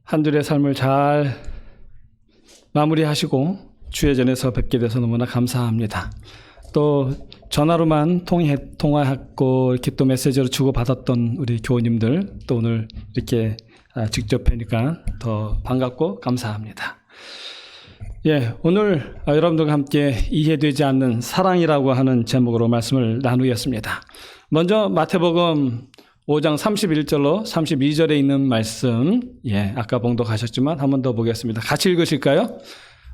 한 주의 삶을 잘 마무리하시고 주의 전에서 뵙게 돼서 너무나 감사합니다. 또 전화로만 통화했고 이렇게 또 메시지로 주고받았던 우리 교우님들 또 오늘 이렇게 직접 뵈니까 더 반갑고 감사합니다. 오늘 여러분들과 함께 이해되지 않는 사랑이라고 하는 제목으로 말씀을 나누겠습니다. 먼저 마태복음 5장 31절로 32절에 있는 말씀, 아까 봉독하셨지만 한 번 더 보겠습니다. 같이 읽으실까요?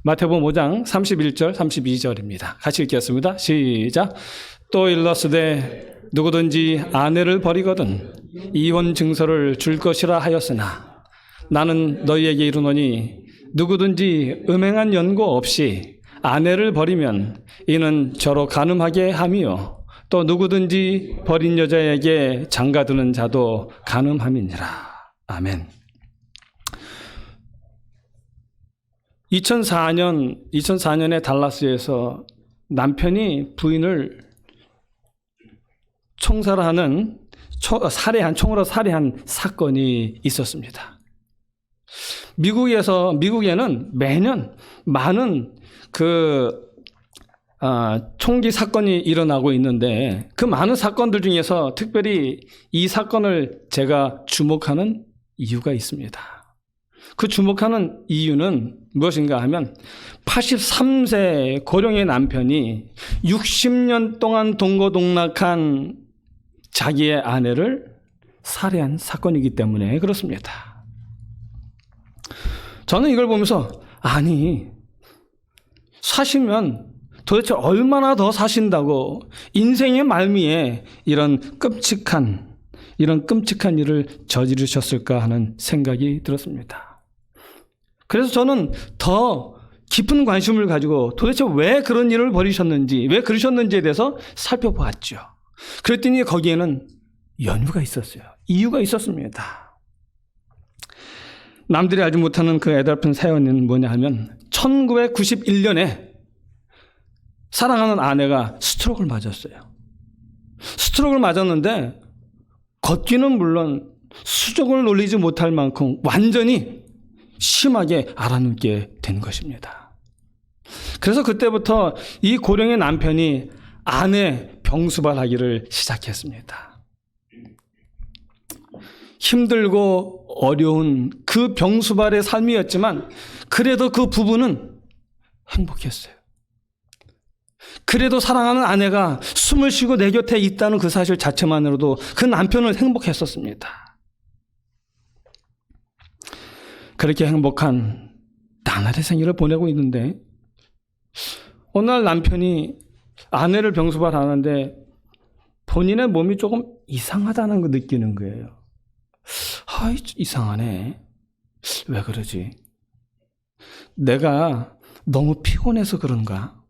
마태복음 5장 31절, 32절입니다. 같이 읽겠습니다. 시작. 또 일렀으되 누구든지 아내를 버리거든 이혼 증서를 줄 것이라 하였으나 나는 너희에게 이르노니 누구든지 음행한 연고 없이 아내를 버리면 이는 저로 간음하게 함이요 또 누구든지 버린 여자에게 장가드는 자도 간음함이니라. 아멘. 2004년에 달라스에서 남편이 부인을 총으로 살해한 사건이 있었습니다. 미국에는 매년 많은 총기 사건이 일어나고 있는데 그 많은 사건들 중에서 특별히 이 사건을 제가 주목하는 이유가 있습니다. 그 주목하는 이유는 무엇인가 하면 83세 고령의 남편이 60년 동안 동거동락한 자기의 아내를 살해한 사건이기 때문에 그렇습니다. 저는 이걸 보면서 사시면 도대체 얼마나 더 사신다고 인생의 말미에 이런 끔찍한 일을 저지르셨을까 하는 생각이 들었습니다. 그래서 저는 더 깊은 관심을 가지고 도대체 왜 그런 일을 벌이셨는지, 왜 그러셨는지에 대해서 살펴보았죠. 그랬더니 거기에는 연유가 있었어요. 이유가 있었습니다. 남들이 알지 못하는 그 애달픈 사연은 뭐냐 하면 1991년에 사랑하는 아내가 스트로크를 맞았어요. 스트로크를 맞았는데 걷기는 물론 수족을 놀리지 못할 만큼 완전히 심하게 앓아눕게 된 것입니다. 그래서 그때부터 이 고령의 남편이 아내 병수발하기를 시작했습니다. 힘들고 어려운 그 병수발의 삶이었지만 그래도 그 부부는 행복했어요. 그래도 사랑하는 아내가 숨을 쉬고 내 곁에 있다는 그 사실 자체만으로도 그 남편은 행복했었습니다. 그렇게 행복한 나날의 생일을 보내고 있는데 어느 날 남편이 아내를 병수발하는데 본인의 몸이 조금 이상하다는 걸 느끼는 거예요. 이상하네. 왜 그러지? 내가 너무 피곤해서 그런가?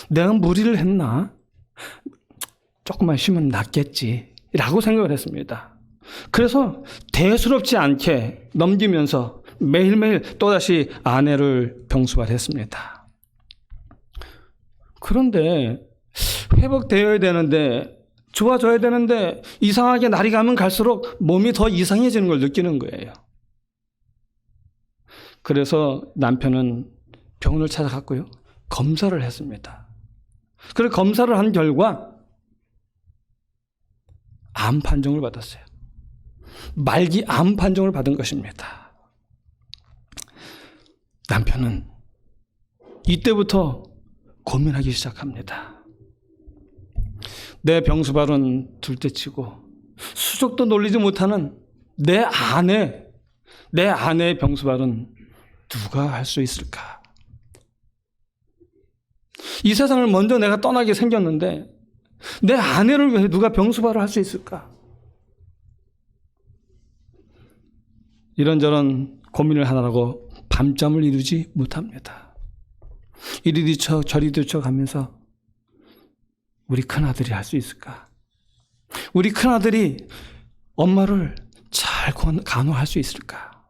내가 무리를 했나? 조금만 쉬면 낫겠지 라고 생각을 했습니다. 그래서 대수롭지 않게 넘기면서 매일매일 또다시 아내를 병수발했습니다. 그런데 회복되어야 되는데 좋아져야 되는데 이상하게 날이 가면 갈수록 몸이 더 이상해지는 걸 느끼는 거예요. 그래서 남편은 병원을 찾아갔고요. 검사를 했습니다. 그래서 검사를 한 결과 암 판정을 받았어요. 말기 암 판정을 받은 것입니다. 남편은 이때부터 고민하기 시작합니다. 내 병수발은 둘째치고 수족도 놀리지 못하는 내 아내의 병수발은 누가 할 수 있을까? 이 세상을 먼저 내가 떠나게 생겼는데 내 아내를 위해 누가 병수발을 할 수 있을까? 이런저런 고민을 하느라고 밤잠을 이루지 못합니다. 이리 뒤척 저리 뒤척 하면서 우리 큰아들이 할 수 있을까? 우리 큰아들이 엄마를 잘 간호할 수 있을까?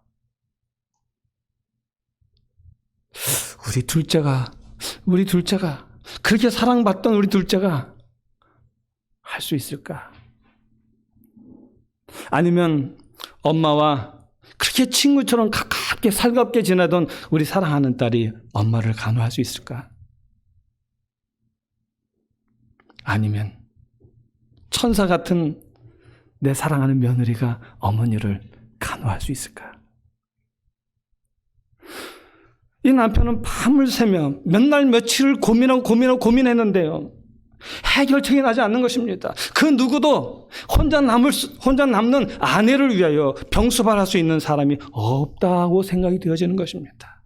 우리 둘째가 그렇게 사랑받던 우리 둘째가 할 수 있을까? 아니면 엄마와 그렇게 친구처럼 가깝게 살갑게 지내던 우리 사랑하는 딸이 엄마를 간호할 수 있을까? 아니면 천사 같은 내 사랑하는 며느리가 어머니를 간호할 수 있을까? 이 남편은 밤을 새며 몇 날 며칠을 고민했는데요. 해결책이 나지 않는 것입니다. 그 누구도 혼자 남는 아내를 위하여 병수발할 수 있는 사람이 없다고 생각이 되어지는 것입니다.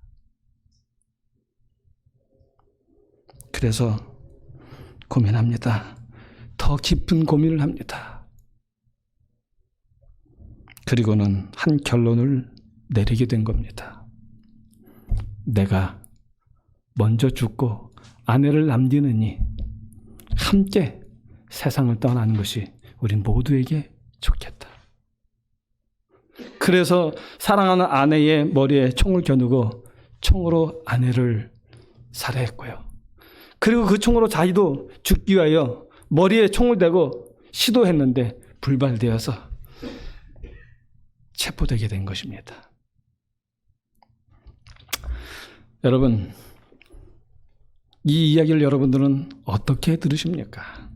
그래서 고민합니다. 더 깊은 고민을 합니다. 그리고는 한 결론을 내리게 된 겁니다. 내가 먼저 죽고 아내를 남기느니 함께 세상을 떠나는 것이 우리 모두에게 좋겠다. 그래서 사랑하는 아내의 머리에 총을 겨누고 총으로 아내를 살해했고요. 그리고 그 총으로 자기도 죽기 위하여 머리에 총을 대고 시도했는데 불발되어서 체포되게 된 것입니다. 여러분, 이 이야기를 여러분들은 어떻게 들으십니까?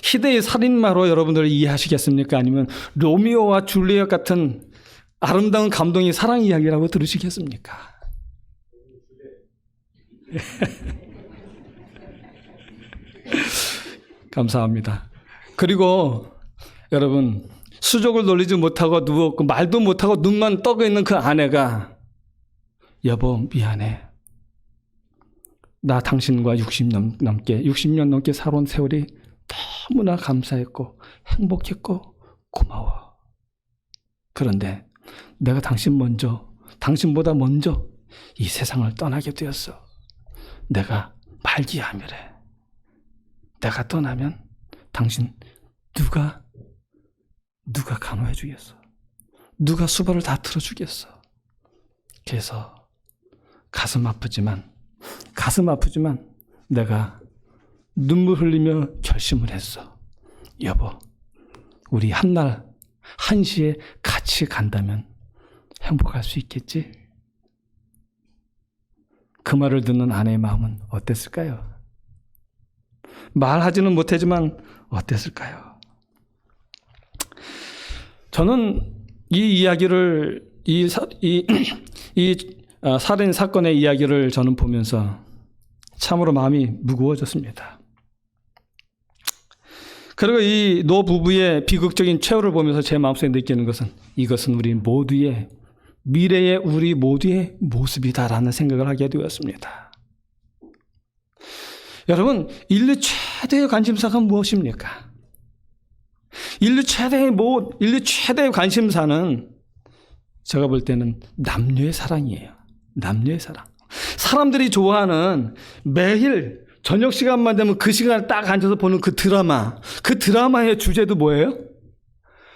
희대의 살인마로 여러분들 이해하시겠습니까? 아니면 로미오와 줄리엣 같은 아름다운 감동의 사랑 이야기라고 들으시겠습니까? 감사합니다. 그리고 여러분, 수족을 놀리지 못하고 누웠고 말도 못하고 눈만 떠고 있는 그 아내가 여보 미안해. 나 당신과 60년 넘게 살아온 세월이 너무나 감사했고 행복했고 고마워. 그런데 내가 당신보다 먼저 이 세상을 떠나게 되었어. 내가 말기암이래. 내가 떠나면 당신 누가 간호해 주겠어? 누가 수발을 다 틀어주겠어? 그래서 가슴 아프지만 내가 눈물 흘리며 결심을 했어. 여보, 우리 한날 한시에 같이 간다면 행복할 수 있겠지? 그 말을 듣는 아내의 마음은 어땠을까요? 말하지는 못하지만 어땠을까요? 저는 이 이야기를 살인 사건의 이야기를 저는 보면서 참으로 마음이 무거워졌습니다. 그리고 이 노 부부의 비극적인 최후를 보면서 제 마음속에 느끼는 것은 이것은 미래의 우리 모두의 모습이다라는 생각을 하게 되었습니다. 여러분, 인류 최대의 관심사가 무엇입니까? 인류 최대의 관심사는 제가 볼 때는 남녀의 사랑이에요. 남녀의 사랑. 사람들이 좋아하는 매일 저녁 시간만 되면 그 시간에 딱 앉아서 보는 그 드라마의 주제도 뭐예요?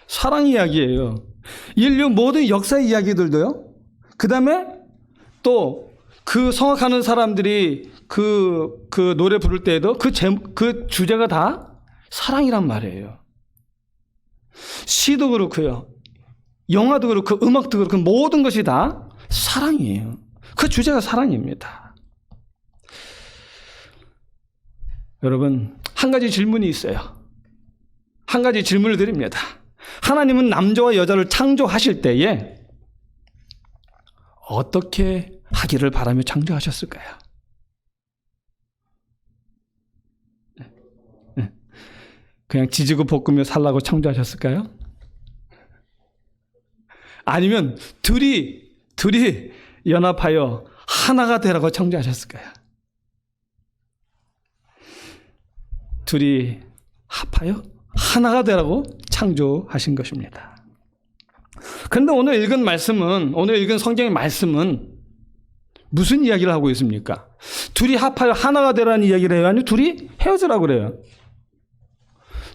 사랑 이야기예요. 인류 모든 역사 이야기들도요. 그 다음에 또 그 성악하는 사람들이 그 노래 부를 때에도 그 주제가 다 사랑이란 말이에요. 시도 그렇고요. 영화도 그렇고 음악도 그렇고 모든 것이 다 사랑이에요. 그 주제가 사랑입니다. 여러분, 한 가지 질문이 있어요. 한 가지 질문을 드립니다. 하나님은 남자와 여자를 창조하실 때에 어떻게 하기를 바라며 창조하셨을까요? 그냥 지지고 볶으며 살라고 창조하셨을까요? 아니면 둘이 연합하여 하나가 되라고 창조하셨을까요? 둘이 합하여 하나가 되라고 창조하신 것입니다. 그런데 오늘 읽은 성경의 말씀은 무슨 이야기를 하고 있습니까? 둘이 합하여 하나가 되라는 이야기를 해요? 아니면 둘이 헤어지라고 그래요?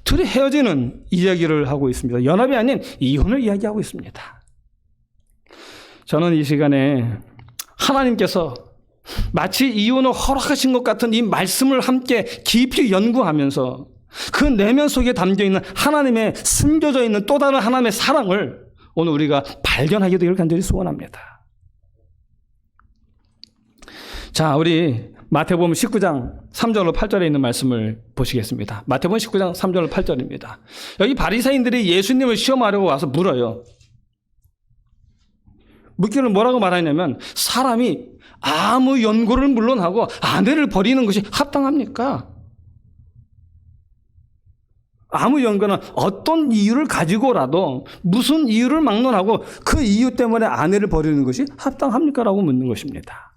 둘이 헤어지는 이야기를 하고 있습니다. 연합이 아닌 이혼을 이야기하고 있습니다. 저는 이 시간에 하나님께서 마치 이혼을 허락하신 것 같은 이 말씀을 함께 깊이 연구하면서 그 내면 속에 담겨있는 하나님의 숨겨져 있는 또 다른 하나님의 사랑을 오늘 우리가 발견하게 되기를 간절히 소원합니다. 자, 우리 마태복음 19장 3절로 8절에 있는 말씀을 보시겠습니다. 마태복음 19장 3절로 8절입니다. 여기 바리새인들이 예수님을 시험하려고 와서 물어요. 묻기를 뭐라고 말하냐면 사람이 아무 연고를 물론하고 아내를 버리는 것이 합당합니까? 아무 연고나 어떤 이유를 가지고라도 무슨 이유를 막론하고 그 이유 때문에 아내를 버리는 것이 합당합니까? 라고 묻는 것입니다.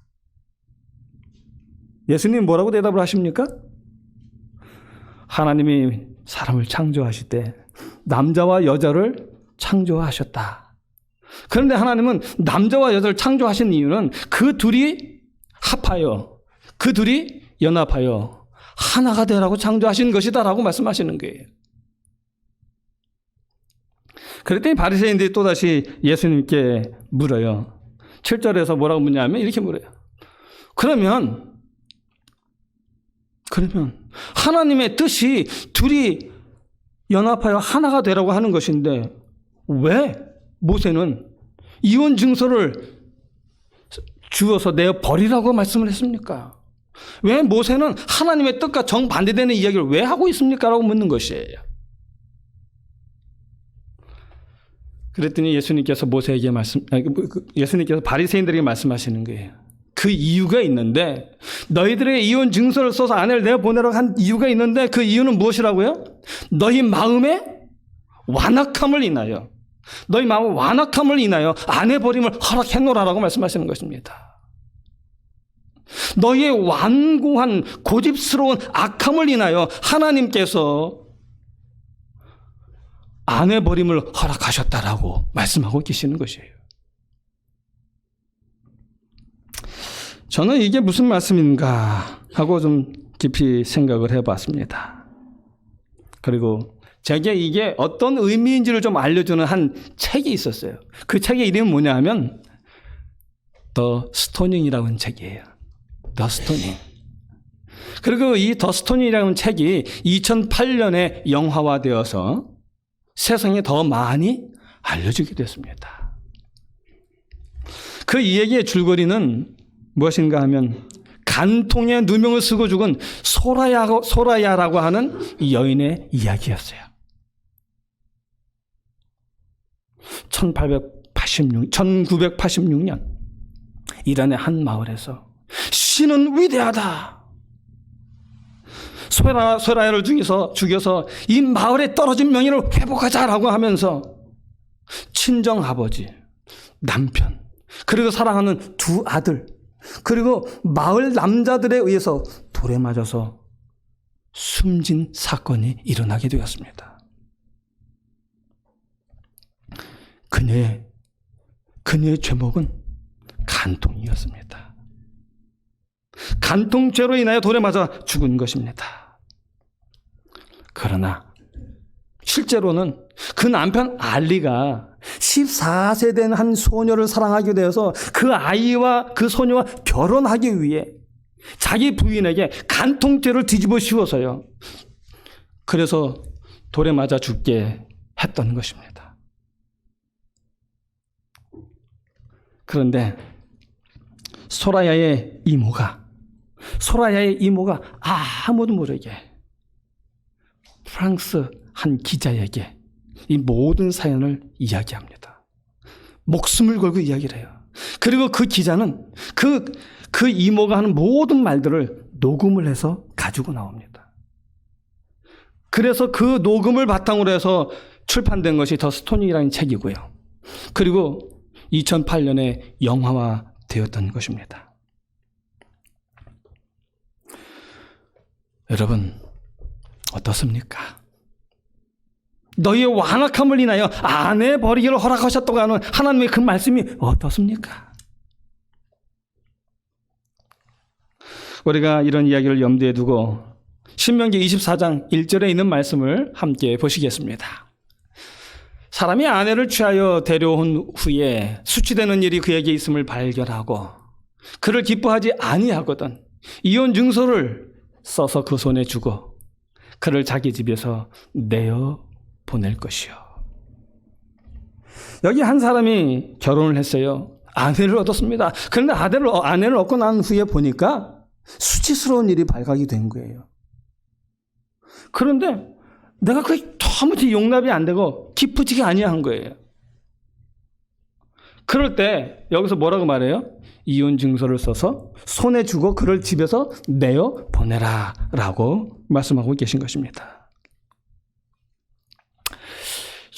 예수님 뭐라고 대답을 하십니까? 하나님이 사람을 창조하실 때 남자와 여자를 창조하셨다. 그런데 하나님은 남자와 여자를 창조하신 이유는 그 둘이 합하여, 그 둘이 연합하여 하나가 되라고 창조하신 것이다 라고 말씀하시는 거예요. 그랬더니 바리새인들이 또다시 예수님께 물어요. 7절에서 뭐라고 묻냐면 이렇게 물어요. 그러면 하나님의 뜻이 둘이 연합하여 하나가 되라고 하는 것인데 왜 모세는 이혼 증서를 주어서 내어 버리라고 말씀을 했습니까? 왜 모세는 하나님의 뜻과 정반대되는 이야기를 왜 하고 있습니까? 라고 묻는 것이에요. 그랬더니 예수님께서 예수님께서 바리새인들에게 말씀하시는 거예요. 그 이유가 있는데 너희들의 이혼 증서를 써서 아내를 내보내라고 한 이유가 있는데 그 이유는 무엇이라고요? 너희 마음의 완악함을 인하여 아내 버림을 허락해놓으라고 말씀하시는 것입니다. 너희의 완고한 고집스러운 악함을 인하여 하나님께서 아내 버림을 허락하셨다라고 말씀하고 계시는 것이에요. 저는 이게 무슨 말씀인가 하고 좀 깊이 생각을 해봤습니다. 그리고 제게 이게 어떤 의미인지를 좀 알려주는 한 책이 있었어요. 그 책의 이름이 뭐냐 하면 더 스토닝이라는 책이에요. 더 스토닝. 그리고 이 더 스토닝이라는 책이 2008년에 영화화되어서 세상에 더 많이 알려지게 됐습니다. 그 이야기의 줄거리는 무엇인가 하면 간통에 누명을 쓰고 죽은 소라야라고 하는 이 여인의 이야기였어요. 1986년 이란의 한 마을에서 신은 위대하다. 소라야를 죽여서 이 마을에 떨어진 명예를 회복하자라고 하면서 친정아버지, 남편, 그리고 사랑하는 두 아들, 그리고 마을 남자들에 의해서 돌에 맞아서 숨진 사건이 일어나게 되었습니다. 그녀의 죄목은 간통이었습니다. 간통죄로 인하여 돌에 맞아 죽은 것입니다. 그러나 실제로는 그 남편 알리가 14세 된 한 소녀를 사랑하게 되어서 그 아이와 그 소녀와 결혼하기 위해 자기 부인에게 간통죄를 뒤집어 씌워서요. 그래서 돌에 맞아 죽게 했던 것입니다. 그런데 소라야의 이모가 아무도 모르게 프랑스 한 기자에게 이 모든 사연을 이야기합니다. 목숨을 걸고 이야기를 해요. 그리고 그 기자는 그 이모가 하는 모든 말들을 녹음을 해서 가지고 나옵니다. 그래서 그 녹음을 바탕으로 해서 출판된 것이 더 스토닝이라는 책이고요. 그리고 2008년에 영화화 되었던 것입니다. 여러분 어떻습니까? 너희의 완악함을 인하여 아내 버리기를 허락하셨다고 하는 하나님의 그 말씀이 어떻습니까? 우리가 이런 이야기를 염두에 두고 신명기 24장 1절에 있는 말씀을 함께 보시겠습니다. 사람이 아내를 취하여 데려온 후에 수치되는 일이 그에게 있음을 발견하고 그를 기뻐하지 아니하거든 이혼 증서를 써서 그 손에 주고 그를 자기 집에서 내어 보낼 것이요. 여기 한 사람이 결혼을 했어요. 아내를 얻었습니다. 그런데 아내를 얻고 난 후에 보니까 수치스러운 일이 발각이 된 거예요. 그런데 내가 그게 도무지 용납이 안 되고 기쁘지가 아니한 거예요. 그럴 때 여기서 뭐라고 말해요? 이혼 증서를 써서 손에 주고 그를 집에서 내어 보내라 라고 말씀하고 계신 것입니다.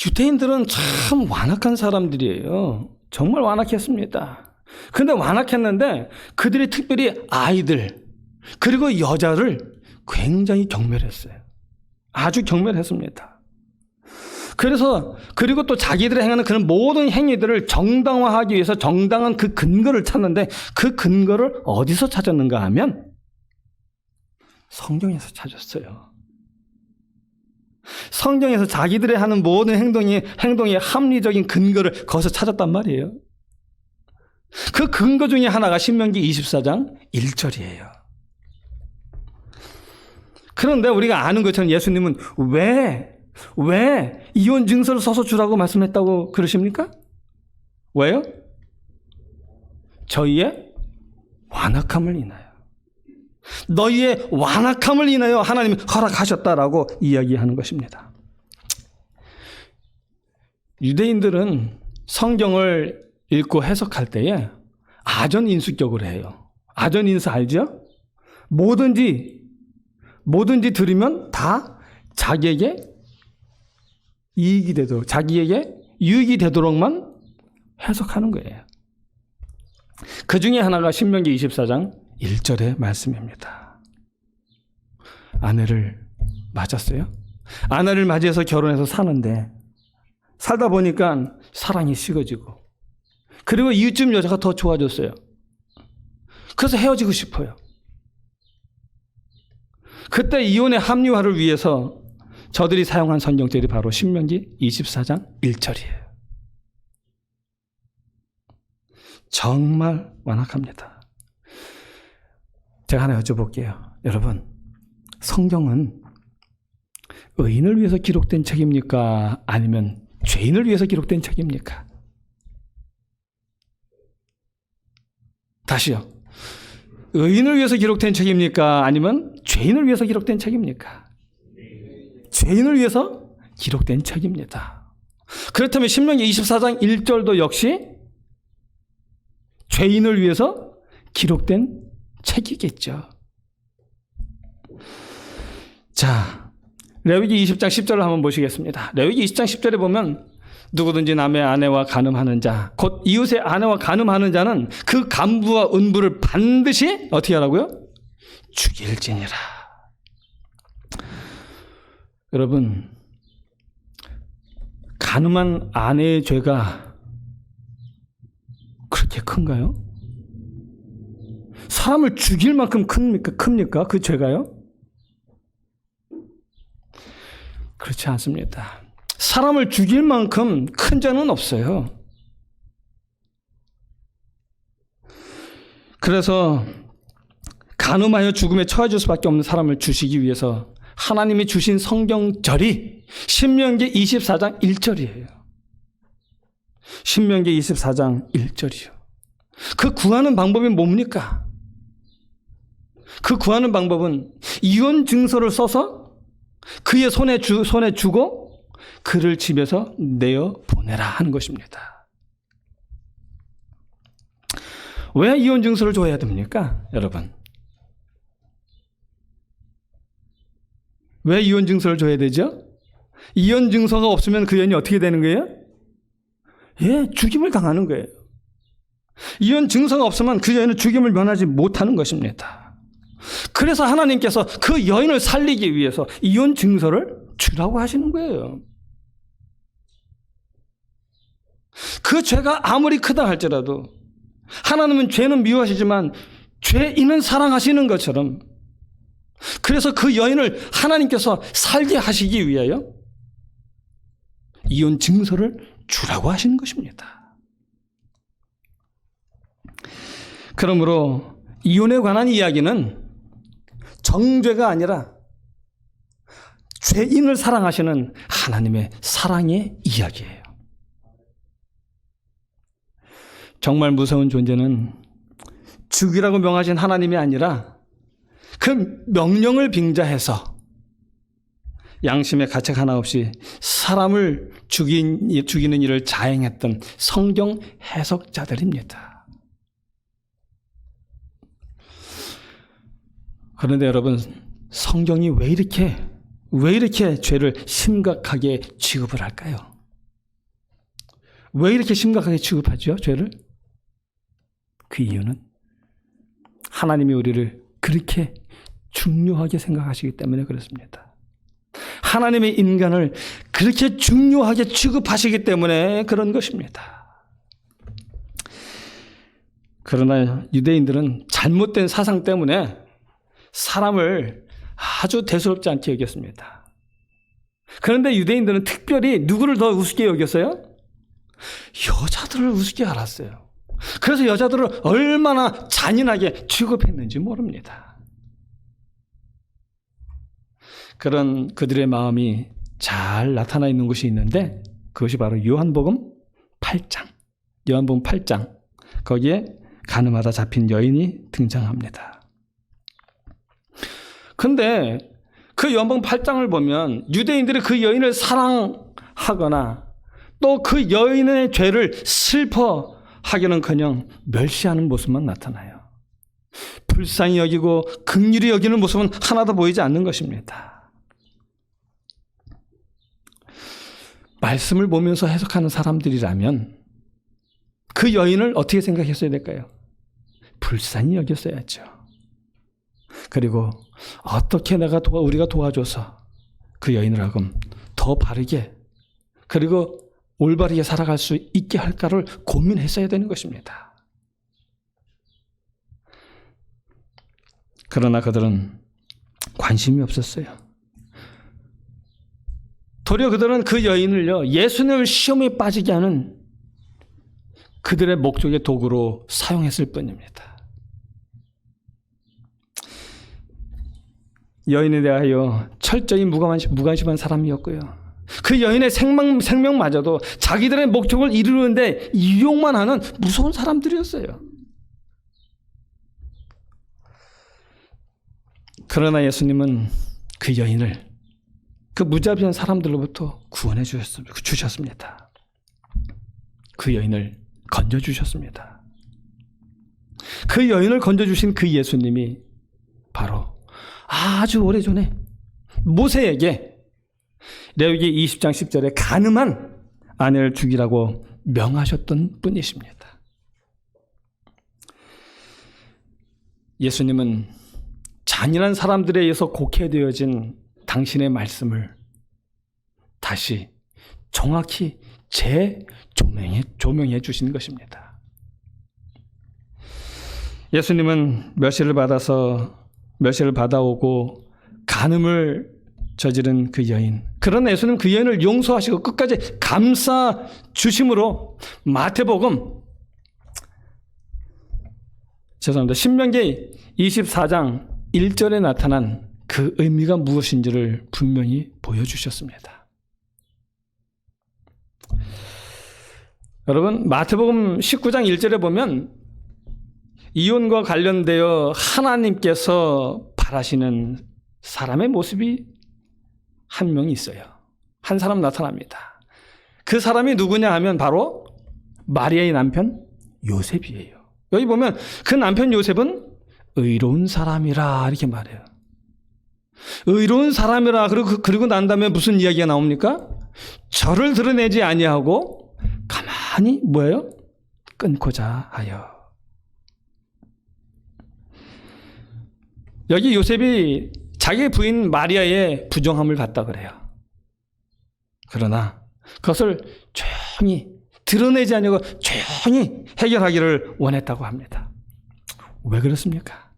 유대인들은 참 완악한 사람들이에요. 정말 완악했습니다. 근데 완악했는데 그들이 특별히 아이들 그리고 여자를 굉장히 경멸했어요. 아주 경멸했습니다. 그리고 또 자기들이 행하는 그런 모든 행위들을 정당화하기 위해서 정당한 그 근거를 찾는데 그 근거를 어디서 찾았는가 하면 성경에서 찾았어요. 성경에서 자기들이 하는 모든 행동의 합리적인 근거를 거기서 찾았단 말이에요. 그 근거 중에 하나가 신명기 24장 1절이에요. 그런데 우리가 아는 것처럼 예수님은 왜 이혼 증서를 써서 주라고 말씀했다고 그러십니까? 왜요? 저희의 완악함을 인하여. 너희의 완악함을 인하여 하나님이 허락하셨다라고 이야기하는 것입니다. 유대인들은 성경을 읽고 해석할 때에 아전인수격으로 해요. 아전인수 알죠? 뭐든지 들으면 다 자기에게 자기에게 유익이 되도록만 해석하는 거예요. 그 중에 하나가 신명기 24장 1절의 말씀입니다. 아내를 맞았어요. 아내를 맞이해서 결혼해서 사는데 살다 보니까 사랑이 식어지고 그리고 이웃집 여자가 더 좋아졌어요. 그래서 헤어지고 싶어요. 그때 이혼의 합리화를 위해서 저들이 사용한 성경절이 바로 신명기 24장 1절이에요. 정말 완악합니다. 제가 하나 여쭤볼게요. 여러분, 성경은 의인을 위해서 기록된 책입니까? 아니면 죄인을 위해서 기록된 책입니까? 다시요. 의인을 위해서 기록된 책입니까? 아니면 죄인을 위해서 기록된 책입니까? 죄인을 위해서 기록된 책입니다. 그렇다면 신명기 24장 1절도 역시 죄인을 위해서 기록된 책이겠죠. 자, 레위기 20장 10절을 한번 보시겠습니다. 레위기 20장 10절에 보면 누구든지 남의 아내와 간음하는 자, 곧 이웃의 아내와 간음하는 자는 그 간부와 은부를 반드시 어떻게 하라고요? 죽일지니라. 여러분, 간음한 아내의 죄가 그렇게 큰가요? 사람을 죽일 만큼 큽니까? 그 죄가요? 그렇지 않습니다. 사람을 죽일 만큼 큰 죄는 없어요. 그래서 간음하여 죽음에 처해질 수밖에 없는 사람을 주시기 위해서 하나님이 주신 성경절이 신명기 24장 1절이에요. 신명기 24장 1절이요. 그 구하는 방법이 뭡니까? 그 구하는 방법은 이혼 증서를 써서 그의 손에 주고 그를 집에서 내어 보내라 하는 것입니다. 왜 이혼 증서를 줘야 됩니까, 여러분? 왜 이혼 증서를 줘야 되죠? 이혼 증서가 없으면 그 여인이 어떻게 되는 거예요? 예, 죽임을 당하는 거예요. 이혼 증서가 없으면 그 여인은 죽임을 면하지 못하는 것입니다. 그래서 하나님께서 그 여인을 살리기 위해서 이혼 증서를 주라고 하시는 거예요. 그 죄가 아무리 크다 할지라도 하나님은 죄는 미워하시지만 죄인은 사랑하시는 것처럼 그래서 그 여인을 하나님께서 살게 하시기 위하여 이혼 증서를 주라고 하시는 것입니다. 그러므로 이혼에 관한 이야기는 정죄가 아니라 죄인을 사랑하시는 하나님의 사랑의 이야기예요. 정말 무서운 존재는 죽이라고 명하신 하나님이 아니라 그 명령을 빙자해서 양심의 가책 하나 없이 사람을 죽이는 일을 자행했던 성경 해석자들입니다. 그런데 여러분, 성경이 왜 이렇게 죄를 심각하게 취급을 할까요? 왜 이렇게 심각하게 취급하죠, 죄를? 그 이유는 하나님이 우리를 그렇게 중요하게 생각하시기 때문에 그렇습니다. 하나님의 인간을 그렇게 중요하게 취급하시기 때문에 그런 것입니다. 그러나 유대인들은 잘못된 사상 때문에 사람을 아주 대수롭지 않게 여겼습니다. 그런데 유대인들은 특별히 누구를 더 우습게 여겼어요? 여자들을 우습게 알았어요. 그래서 여자들을 얼마나 잔인하게 취급했는지 모릅니다. 그런 그들의 마음이 잘 나타나 있는 곳이 있는데 그것이 바로 요한복음 8장. 요한복음 8장. 거기에 가늠하다 잡힌 여인이 등장합니다. 근데 그 요한복음 8장을 보면 유대인들이 그 여인을 사랑하거나 또 그 여인의 죄를 슬퍼하기는커녕 멸시하는 모습만 나타나요. 불쌍히 여기고 긍휼히 여기는 모습은 하나도 보이지 않는 것입니다. 말씀을 보면서 해석하는 사람들이라면 그 여인을 어떻게 생각했어야 될까요? 불쌍히 여겼어야죠. 그리고 어떻게 우리가 도와줘서 그 여인을 하금 더 바르게 그리고 올바르게 살아갈 수 있게 할까를 고민했어야 되는 것입니다. 그러나 그들은 관심이 없었어요. 도리어 그들은 그 여인을요, 예수님을 시험에 빠지게 하는 그들의 목적의 도구로 사용했을 뿐입니다. 여인에 대하여 철저히 무관심한 사람이었고요. 그 여인의 생명마저도 자기들의 목적을 이루는데 이용만 하는 무서운 사람들이었어요. 그러나 예수님은 그 여인을 그 무자비한 사람들로부터 구원해 주셨습니다. 그 여인을 건져주셨습니다. 그 여인을 건져주신 그 예수님이 바로 아주 오래전에 모세에게 레위기 20장 10절에 간음한 아내를 죽이라고 명하셨던 분이십니다. 예수님은 잔인한 사람들에 의해서 곡해되어진 당신의 말씀을 다시 정확히 재조명해 주신 것입니다. 예수님은 멸시를 받아오고 간음을 저지른 그 여인. 그러나 예수님은 그 여인을 용서하시고 끝까지 감싸 주심으로 신명기 24장 1절에 나타난 그 의미가 무엇인지를 분명히 보여주셨습니다. 여러분, 마태복음 19장 1절에 보면 이혼과 관련되어 하나님께서 바라시는 사람의 모습이 한 명이 있어요. 한 사람 나타납니다. 그 사람이 누구냐 하면 바로 마리아의 남편 요셉이에요. 여기 보면 그 남편 요셉은 의로운 사람이라 이렇게 말해요. 의로운 사람이라 그리고 난 다음에 무슨 이야기가 나옵니까? 저를 드러내지 아니하고 가만히 뭐예요? 끊고자 하여. 여기 요셉이 자기 부인 마리아의 부정함을 봤다 그래요. 그러나 그것을 조용히 드러내지 않고 조용히 해결하기를 원했다고 합니다. 왜 그렇습니까?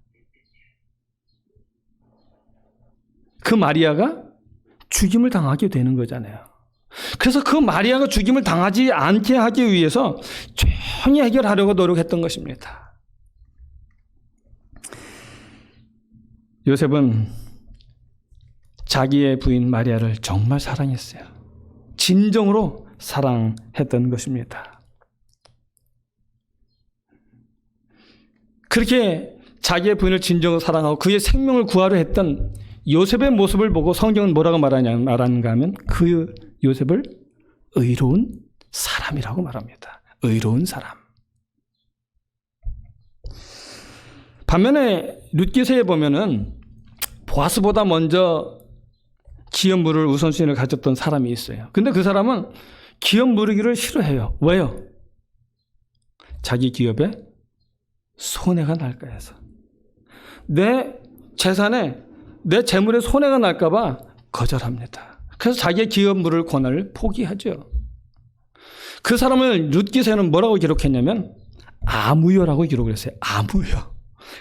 그 마리아가 죽임을 당하게 되는 거잖아요. 그래서 그 마리아가 죽임을 당하지 않게 하기 위해서 조용히 해결하려고 노력했던 것입니다. 요셉은 자기의 부인 마리아를 정말 사랑했어요. 진정으로 사랑했던 것입니다. 그렇게 자기의 부인을 진정으로 사랑하고 그의 생명을 구하려 했던 요셉의 모습을 보고 성경은 뭐라고 말하는가 하면 그 요셉을 의로운 사람이라고 말합니다. 의로운 사람. 반면에 룻기서에 보면은 보아스보다 먼저 기업 물을 우선순위를 가졌던 사람이 있어요. 근데 그 사람은 기업 물으기를 싫어해요. 왜요? 자기 기업에 손해가 날까 해서. 내 재산에, 내 재물에 손해가 날까 봐 거절합니다. 그래서 자기의 기업 물을 권한을 포기하죠. 그 사람을 룻기서에는 뭐라고 기록했냐면 아무여라고 기록을 했어요. 아무여.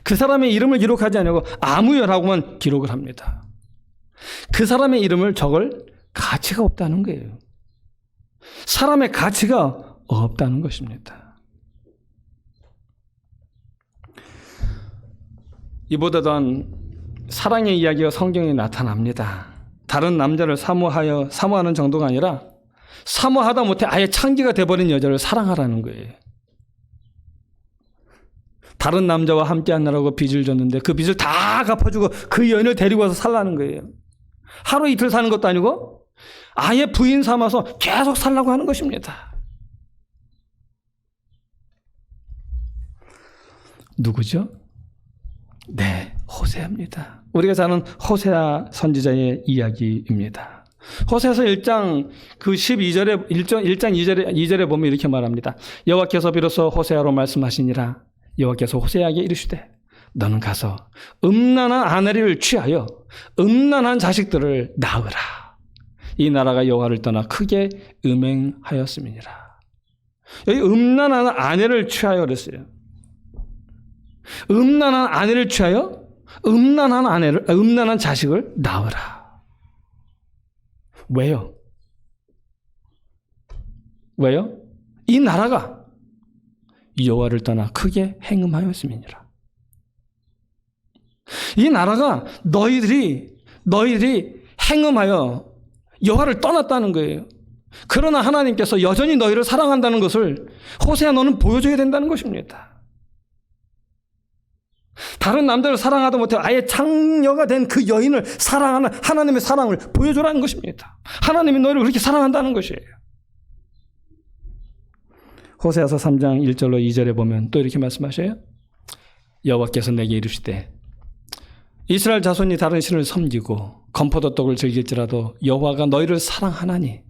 그 사람의 이름을 기록하지 않고 아무여라고만 기록을 합니다. 그 사람의 이름을 적을 가치가 없다는 거예요. 사람의 가치가 없다는 것입니다. 이보다 더한 사랑의 이야기가 성경에 나타납니다. 다른 남자를 사모하는 정도가 아니라 사모하다 못해 아예 창기가 돼버린 여자를 사랑하라는 거예요. 다른 남자와 함께 하느라고 빚을 졌는데 그 빚을 다 갚아주고 그 여인을 데리고 와서 살라는 거예요. 하루 이틀 사는 것도 아니고 아예 부인 삼아서 계속 살라고 하는 것입니다. 누구죠? 네, 호세아입니다. 우리가 잘 아는 호세아 선지자의 이야기입니다. 호세아서 1장 그 12절에 1장 2절에 보면 이렇게 말합니다. 여호와께서 비로소 호세아로 말씀하시니라. 여호와께서 호세아에게 이르시되 너는 가서 음란한 아내를 취하여 음란한 자식들을 낳으라. 이 나라가 여호와를 떠나 크게 음행하였음이니라. 여기 음란한 아내를 취하여 그랬어요. 음란한 아내를 취하여 음란한 자식을 낳으라. 왜요? 왜요? 이 나라가 여호와를 떠나 크게 행음하였음이니라. 이 나라가 너희들이 행음하여 여호와를 떠났다는 거예요. 그러나 하나님께서 여전히 너희를 사랑한다는 것을 호세아 너는 보여줘야 된다는 것입니다. 다른 남자를 사랑하다 못해 아예 창녀가 된 그 여인을 사랑하는 하나님의 사랑을 보여줘라는 것입니다. 하나님이 너희를 그렇게 사랑한다는 것이에요. 호세아서 3장 1절로 2절에 보면 또 이렇게 말씀하셔요. 여호와께서 내게 이르시되 이스라엘 자손이 다른 신을 섬기고 건포도떡을 즐길지라도 여호와가 너희를 사랑하나니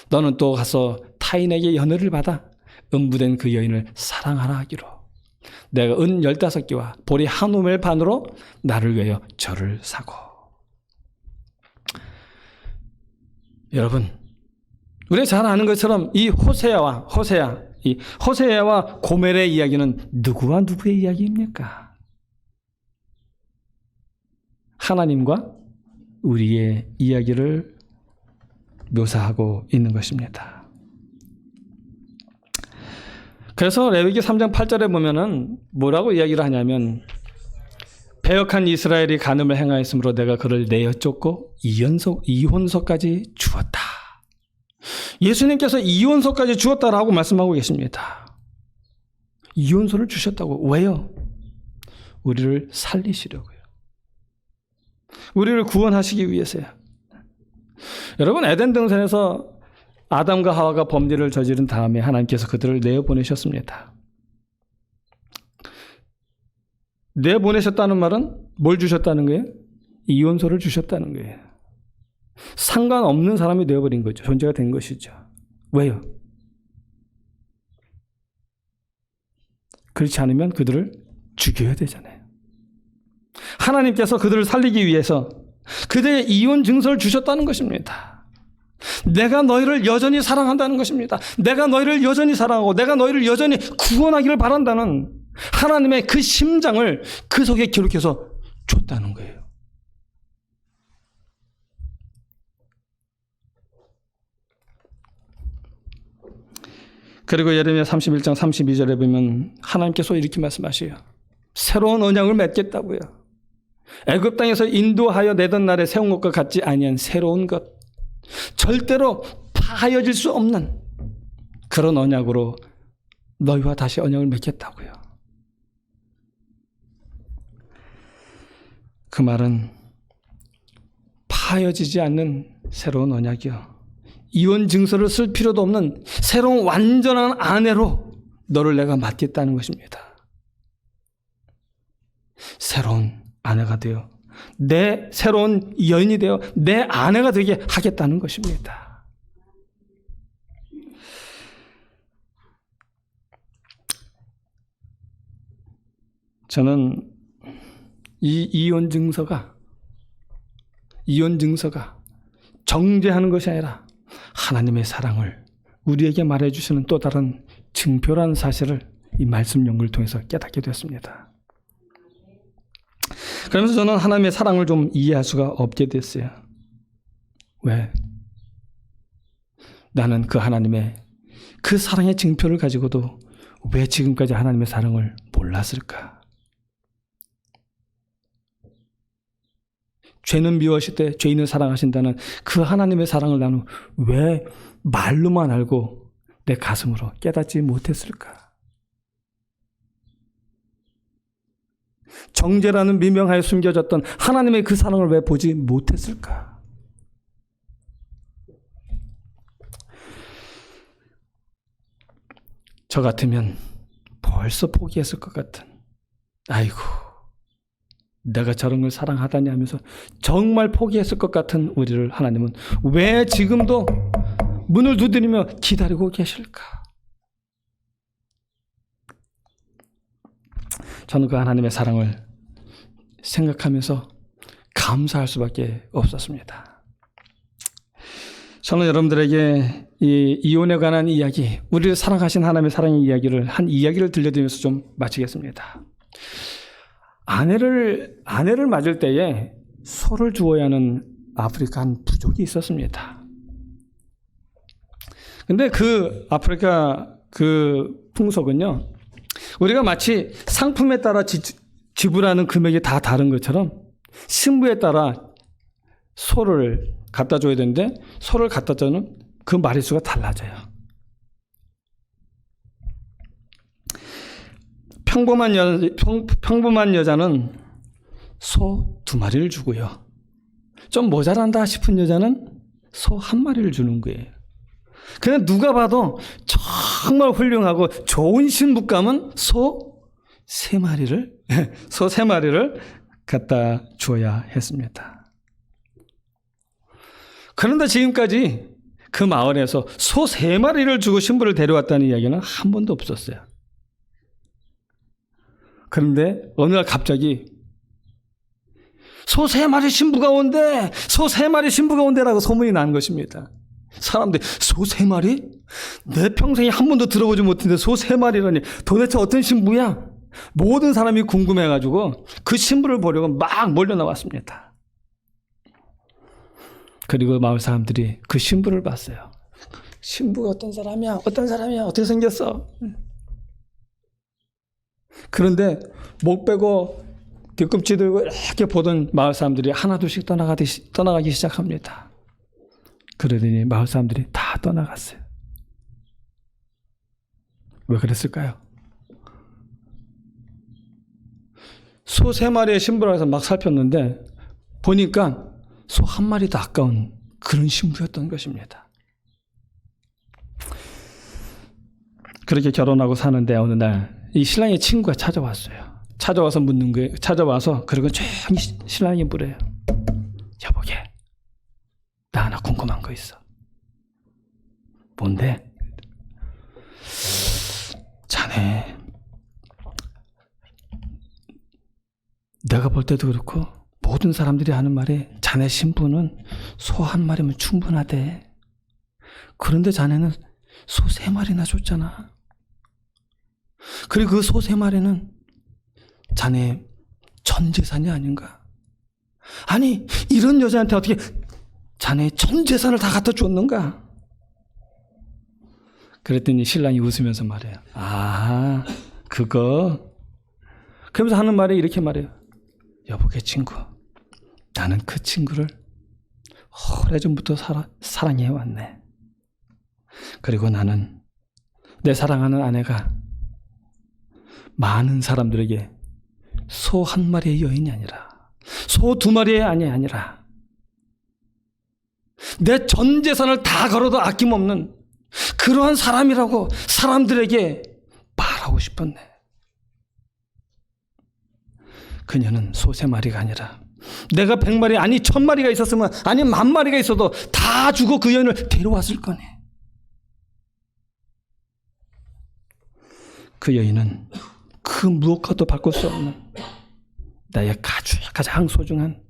너는 또 가서 타인에게 연애를 받아 음부된 그 여인을 사랑하라 하기로 내가 은 15개와 보리 한 오멜 반으로 나를 위하여 절을 사고. 여러분, 우리가 잘 아는 것처럼 이 호세아와 고멜의 이야기는 누구와 누구의 이야기입니까? 하나님과 우리의 이야기를 묘사하고 있는 것입니다. 그래서 레위기 3장 8절에 보면은 뭐라고 이야기를 하냐면 배역한 이스라엘이 간음을 행하였으므로 내가 그를 내어 쫓고 이혼서까지 주었다. 예수님께서 이혼서까지 주었다라고 말씀하고 계십니다. 이혼서를 주셨다고. 왜요? 우리를 살리시려고요. 우리를 구원하시기 위해서요. 여러분, 에덴 동산에서 아담과 하와가 범죄를 저지른 다음에 하나님께서 그들을 내어보내셨습니다. 내보내셨다는 말은 뭘 주셨다는 거예요? 이혼서를 주셨다는 거예요. 상관없는 사람이 되어버린 거죠. 존재가 된 것이죠. 왜요? 그렇지 않으면 그들을 죽여야 되잖아요. 하나님께서 그들을 살리기 위해서 그들의 이혼 증서를 주셨다는 것입니다. 내가 너희를 여전히 사랑한다는 것입니다. 내가 너희를 여전히 사랑하고 내가 너희를 여전히 구원하기를 바란다는 하나님의 그 심장을 그 속에 기록해서 줬다는 거예요. 그리고 예레미야 31장 32절에 보면 하나님께서 이렇게 말씀하셔요. 새로운 언약을 맺겠다고요. 애굽 땅에서 인도하여 내던 날에 세운 것과 같지 아니한 새로운 것, 절대로 파하여질 수 없는 그런 언약으로 너희와 다시 언약을 맺겠다고요. 그 말은 파여지지 않는 새로운 언약이요. 이혼 증서를 쓸 필요도 없는 새로운 완전한 아내로 너를 내가 맡겠다는 것입니다. 새로운 아내가 되어 내 새로운 여인이 되어 내 아내가 되게 하겠다는 것입니다. 저는 이 이혼 증서가 정죄하는 것이 아니라 하나님의 사랑을 우리에게 말해주시는 또 다른 증표라는 사실을 이 말씀 연구를 통해서 깨닫게 됐습니다. 그러면서 저는 하나님의 사랑을 좀 이해할 수가 없게 됐어요. 왜? 나는 그 하나님의 그 사랑의 증표를 가지고도 왜 지금까지 하나님의 사랑을 몰랐을까? 죄는 미워하실 때 죄인을 사랑하신다는 그 하나님의 사랑을 나는 왜 말로만 알고 내 가슴으로 깨닫지 못했을까? 정죄라는 미명하에 숨겨졌던 하나님의 그 사랑을 왜 보지 못했을까? 저 같으면 벌써 포기했을 것 같은, 아이고 내가 저런 걸 사랑하다니 하면서 정말 포기했을 것 같은 우리를 하나님은 왜 지금도 문을 두드리며 기다리고 계실까? 저는 그 하나님의 사랑을 생각하면서 감사할 수밖에 없었습니다. 저는 여러분들에게 이 이혼에 관한 이야기, 우리를 사랑하신 하나님의 사랑의 이야기를 한 이야기를 들려드리면서 좀 마치겠습니다. 아내를 맞을 때에 소를 주어야 하는 아프리카 한 부족이 있었습니다. 근데 그 아프리카 그 풍속은요, 우리가 마치 상품에 따라 지불하는 금액이 다 다른 것처럼 신부에 따라 소를 갖다 줘야 되는데 소를 갖다 주는 그 마리수가 달라져요. 평범한 여자는 소 2마리를 주고요. 좀 모자란다 싶은 여자는 소 1마리를 주는 거예요. 그냥 누가 봐도 정말 훌륭하고 좋은 신부감은 소 3마리를 갖다 줘야 했습니다. 그런데 지금까지 그 마을에서 소 3마리를 주고 신부를 데려왔다는 이야기는 한 번도 없었어요. 그런데 어느 날 갑자기 소 3마리 신부가 온대, 소 3마리 신부가 온대라고 소문이 난 것입니다. 사람들이 소 3마리? 내 평생에 한 번도 들어보지 못했는데 소 3마리라니 도대체 어떤 신부야? 모든 사람이 궁금해가지고 그 신부를 보려고 막 몰려 나왔습니다. 그리고 마을 사람들이 그 신부를 봤어요. 신부가 어떤 사람이야? 어떻게 생겼어? 그런데 목 빼고 뒤꿈치 들고 이렇게 보던 마을 사람들이 하나둘씩 떠나가기 시작합니다. 그러더니 마을 사람들이 다 떠나갔어요. 왜 그랬을까요? 소 3마리의 신부라 해서 막 살폈는데 보니까 소 1마리도 아까운 그런 신부였던 것입니다. 그렇게 결혼하고 사는데 어느 날 이 신랑의 친구가 찾아왔어요. 찾아와서 묻는 거예요. 찾아와서 그리고 조용히 신랑이 물어요. 여보게, 나 하나 궁금한 거 있어. 뭔데? 자네, 내가 볼 때도 그렇고 모든 사람들이 하는 말이 자네 신부는 소 1마리면 충분하대. 그런데 자네는 소 3마리나 줬잖아. 그리고 그 소 3마리는 자네 전 재산이 아닌가? 아니, 이런 여자한테 어떻게 자네 전 재산을 다 갖다 줬는가? 그랬더니 신랑이 웃으면서 말해요. 아, 그거. 그러면서 하는 말이 이렇게 말해요. 여보게 친구, 나는 그 친구를 오래전부터 사랑해왔네. 그리고 나는 내 사랑하는 아내가 많은 사람들에게 소 1마리의 여인이 아니라 소 2마리의 아니라 내 전 재산을 다 걸어도 아낌없는 그러한 사람이라고 사람들에게 말하고 싶었네. 그녀는 소 3마리가 아니라 내가 100마리 아니 1000마리가 있었으면 아니 10,000마리가 있어도 다 주고 그 여인을 데려왔을 거네. 그 여인은 그 무엇과도 바꿀 수 없는 나의 가장 소중한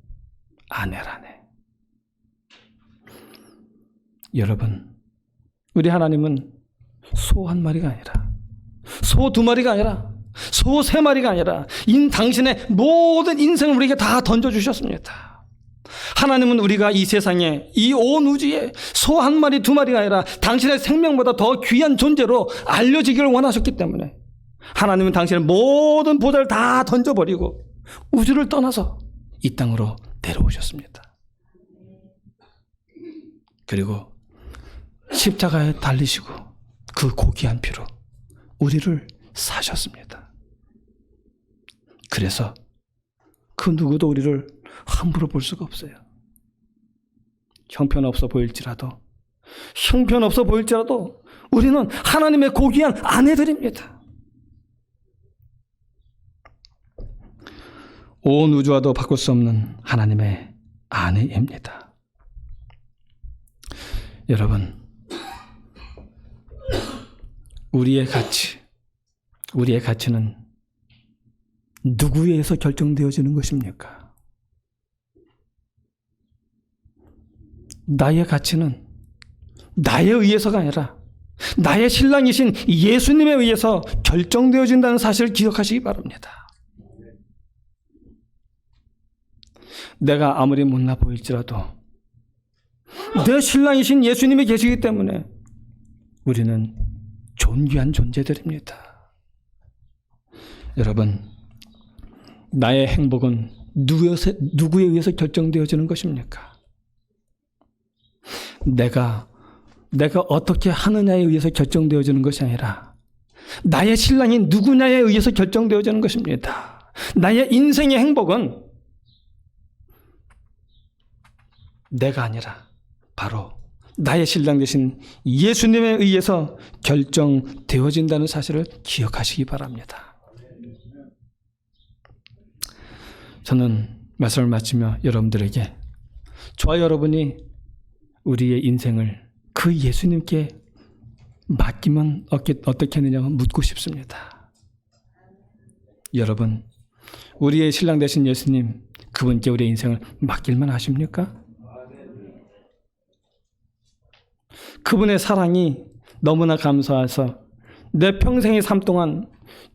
아내라네. 여러분, 우리 하나님은 소 1마리가 아니라 소 2마리가 아니라 소 3마리가 아니라 당신의 모든 인생을 우리에게 다 던져주셨습니다. 하나님은 우리가 이 세상에 이 온 우주에 소 1마리 2마리가 아니라 당신의 생명보다 더 귀한 존재로 알려지기를 원하셨기 때문에 하나님은 당신의 모든 보좌를 다 던져버리고 우주를 떠나서 이 땅으로 데려오셨습니다. 그리고 십자가에 달리시고 그 고귀한 피로 우리를 사셨습니다. 그래서 그 누구도 우리를 함부로 볼 수가 없어요. 형편없어 보일지라도 우리는 하나님의 고귀한 아내들입니다. 온 우주와도 바꿀 수 없는 하나님의 아내입니다. 여러분, 우리의 가치는 누구에 의해서 결정되어지는 것입니까? 나의 가치는 나에 의해서가 아니라 나의 신랑이신 예수님에 의해서 결정되어진다는 사실을 기억하시기 바랍니다. 내가 아무리 못나 보일지라도 내 신랑이신 예수님이 계시기 때문에 우리는 존귀한 존재들입니다. 여러분, 나의 행복은 누구에 의해서 결정되어지는 것입니까? 내가 어떻게 하느냐에 의해서 결정되어지는 것이 아니라 나의 신랑이 누구냐에 의해서 결정되어지는 것입니다. 나의 인생의 행복은 내가 아니라 바로 나의 신랑 되신 예수님에 의해서 결정되어진다는 사실을 기억하시기 바랍니다. 저는 말씀을 마치며 여러분들에게 저와 여러분이 우리의 인생을 그 예수님께 맡기면 어떻게 하느냐 묻고 싶습니다. 여러분, 우리의 신랑 되신 예수님, 그분께 우리의 인생을 맡길만 하십니까? 그분의 사랑이 너무나 감사해서 내 평생의 삶 동안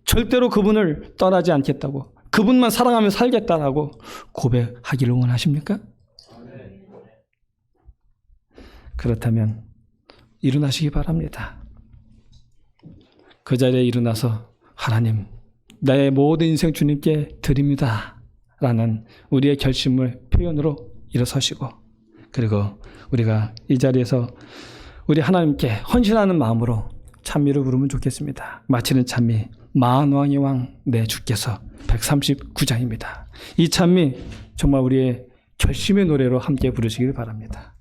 절대로 그분을 떠나지 않겠다고, 그분만 사랑하며 살겠다라고 고백하기를 원하십니까? 그렇다면 일어나시기 바랍니다. 그 자리에 일어나서 하나님, 나의 모든 인생 주님께 드립니다 라는 우리의 결심을 표현으로 일어서시고, 그리고 우리가 이 자리에서 우리 하나님께 헌신하는 마음으로 찬미를 부르면 좋겠습니다. 마치는 찬미 만왕의 왕 내 주께서 139장입니다. 이 찬미 정말 우리의 결심의 노래로 함께 부르시길 바랍니다.